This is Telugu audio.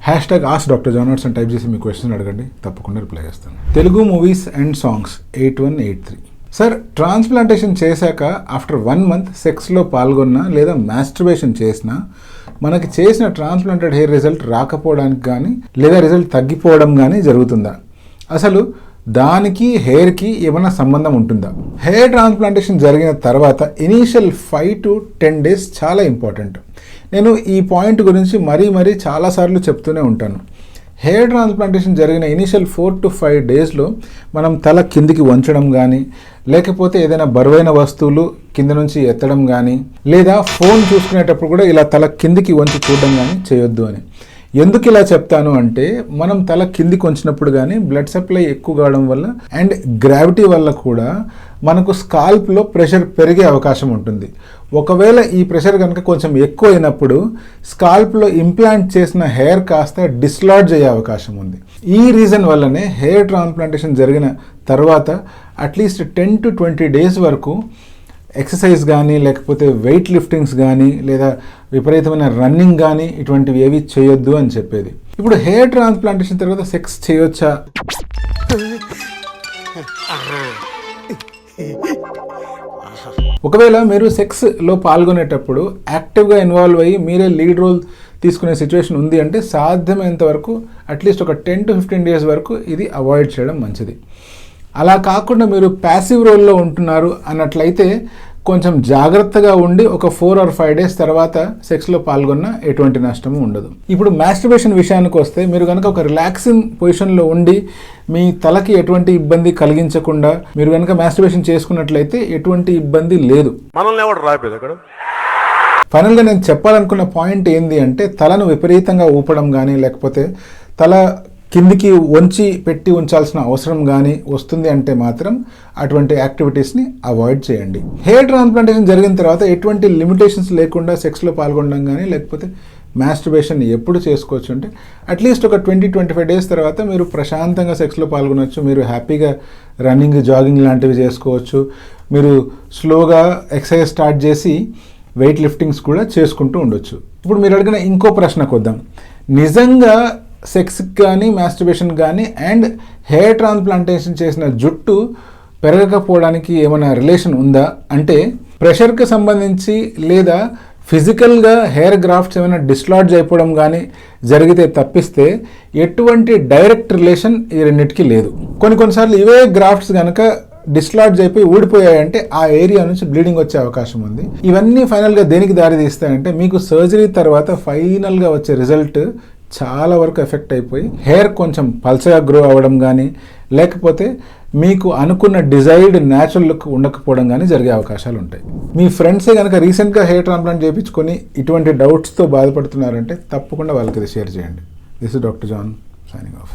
#AskDrJohnWatts అని టైప్ చేసి మీ క్వశ్చన్ అడగండి, తప్పకుండా రిప్లై చేస్తాను. Telugu movies and songs 8183. Sir, transplantation చేశాక ఆఫ్టర్ 1 month సెక్స్లో పాల్గొన్నా లేదా మాస్టర్బేషన్ చేసినా మనకి చేసిన ట్రాన్స్ప్లాంటెడ్ హెయిర్ రిజల్ట్ రాకపోవడానికి కానీ లేదా రిజల్ట్ తగ్గిపోవడం కానీ జరుగుతుందా? అసలు దానికి హెయిర్కి ఏమైనా సంబంధం ఉంటుందా? హెయిర్ ట్రాన్స్ప్లాంటేషన్ జరిగిన తర్వాత ఇనీషియల్ 5 to 10 days చాలా ఇంపార్టెంట్. నేను ఈ పాయింట్ గురించి మరీ చాలాసార్లు చెప్తూనే ఉంటాను. హెయిర్ ట్రాన్స్ప్లాంటేషన్ జరిగిన ఇనీషియల్ 4 to 5 daysలో మనం తల కిందికి వంచడం కానీ, లేకపోతే ఏదైనా బరువైన వస్తువులు కింద నుంచి ఎత్తడం కానీ, లేదా ఫోన్ చూసుకునేటప్పుడు కూడా ఇలా తల కిందికి వంచి చూడడం కానీ చేయొద్దు అని. ఎందుకు ఇలా చెప్తాను అంటే, మనం తల కిందికి వంచినప్పుడు కానీ బ్లడ్ సప్లై ఎక్కువ కావడం వల్ల అండ్ గ్రావిటీ వల్ల కూడా మనకు స్కాల్ప్లో ప్రెషర్ పెరిగే అవకాశం ఉంటుంది. ఒకవేళ ఈ ప్రెషర్ కనుక కొంచెం ఎక్కువ అయినప్పుడు స్కాల్ప్లో ఇంప్లాంట్ చేసిన హెయిర్ కాస్త డిస్లాడ్జ్ అయ్యే అవకాశం ఉంది. ఈ రీజన్ వల్లనే హెయిర్ ట్రాన్స్ప్లాంటేషన్ జరిగిన తర్వాత అట్లీస్ట్ 10 to 20 days వరకు ఎక్సర్సైజ్ కానీ, లేకపోతే వెయిట్ లిఫ్టింగ్స్ కానీ, లేదా విపరీతమైన రన్నింగ్ కానీ ఇటువంటివి ఏవి చేయొద్దు అని చెప్పేది. ఇప్పుడు హెయిర్ ట్రాన్స్ప్లాంటేషన్ తర్వాత సెక్స్ చేయొచ్చా? ఒకవేళ మీరు సెక్స్లో పాల్గొనేటప్పుడు యాక్టివ్గా ఇన్వాల్వ్ అయ్యి మీరే లీడ్ రోల్ తీసుకునే సిచ్యువేషన్ ఉంది అంటే సాధ్యమైనంత వరకు అట్లీస్ట్ ఒక 10 to 15 days వరకు ఇది అవాయిడ్ చేయడం మంచిది. అలా కాకుండా మీరు ప్యాసివ్ రోల్లో ఉంటున్నారు అన్నట్లయితే కొంచెం జాగ్రత్తగా ఉండి ఒక 4 or 5 days తర్వాత సెక్స్లో పాల్గొన్నా ఎటువంటి నష్టము ఉండదు. ఇప్పుడు మాస్టర్బేషన్ విషయానికి వస్తే, మీరు కనుక ఒక రిలాక్సింగ్ పొజిషన్లో ఉండి మీ తలకి ఎటువంటి ఇబ్బంది కలిగించకుండా మీరు కనుక మాస్టర్బేషన్ చేసుకున్నట్లయితే ఎటువంటి ఇబ్బంది లేదు. ఫైనల్గా నేను చెప్పాలనుకున్న పాయింట్ ఏంది అంటే, తలను విపరీతంగా ఊపడం కానీ, లేకపోతే తల కిందికి వంచి పెట్టి ఉంచాల్సిన అవసరం కానీ వస్తుంది అంటే మాత్రం అటువంటి యాక్టివిటీస్ని అవాయిడ్ చేయండి. హెయిర్ ట్రాన్స్ప్లాంటేషన్ జరిగిన తర్వాత ఎటువంటి లిమిటేషన్స్ లేకుండా సెక్స్లో పాల్గొనడం కానీ, లేకపోతే మాస్టర్బేషన్ ఎప్పుడు చేసుకోవచ్చు అంటే అట్లీస్ట్ ఒక 20-25 days తర్వాత మీరు ప్రశాంతంగా సెక్స్లో పాల్గొనవచ్చు. మీరు హ్యాపీగా రన్నింగ్, జాగింగ్ లాంటివి చేసుకోవచ్చు. మీరు స్లోగా ఎక్సర్సైజ్ స్టార్ట్ చేసి వెయిట్ లిఫ్టింగ్స్ కూడా చేసుకుంటూ ఉండొచ్చు. ఇప్పుడు మీరు అడిగిన ఇంకో ప్రశ్నకు వద్దాం. నిజంగా సెక్స్ కానీ, మాస్టర్బేషన్ కానీ అండ్ హెయిర్ ట్రాన్స్ప్లాంటేషన్ చేసిన జుట్టు పెరగకపోవడానికి ఏమైనా రిలేషన్ ఉందా అంటే, ప్రెషర్కి సంబంధించి లేదా ఫిజికల్గా హెయిర్ గ్రాఫ్ట్స్ ఏమైనా డిస్లాడ్జ్ అయిపోవడం కానీ జరిగితే తప్పిస్తే ఎటువంటి డైరెక్ట్ రిలేషన్ ఈ రెండింటికి లేదు. కొన్నిసార్లు ఇవే గ్రాఫ్ట్స్ కనుక డిస్లాడ్జ్ అయిపోయి ఊడిపోయాయంటే ఆ ఏరియా నుంచి బ్లీడింగ్ వచ్చే అవకాశం ఉంది. ఇవన్నీ ఫైనల్గా దేనికి దారి తీస్తాయంటే, మీకు సర్జరీ తర్వాత ఫైనల్గా వచ్చే రిజల్ట్ చాలా వరకు ఎఫెక్ట్ అయిపోయి హెయిర్ కొంచెం పల్చగా గ్రో అవ్వడం కానీ, లేకపోతే మీకు అనుకున్న డిజైర్డ్ న్యాచురల్ లుక్ ఉండకపోవడం కానీ జరిగే అవకాశాలు ఉంటాయి. మీ ఫ్రెండ్సే కనుక రీసెంట్గా హెయిర్ ట్రాన్స్ప్లాంట్ చేయించుకొని ఇటువంటి డౌట్స్తో బాధపడుతున్నారంటే తప్పకుండా వాళ్ళకి ఇది షేర్ చేయండి. This is doctor John signing of.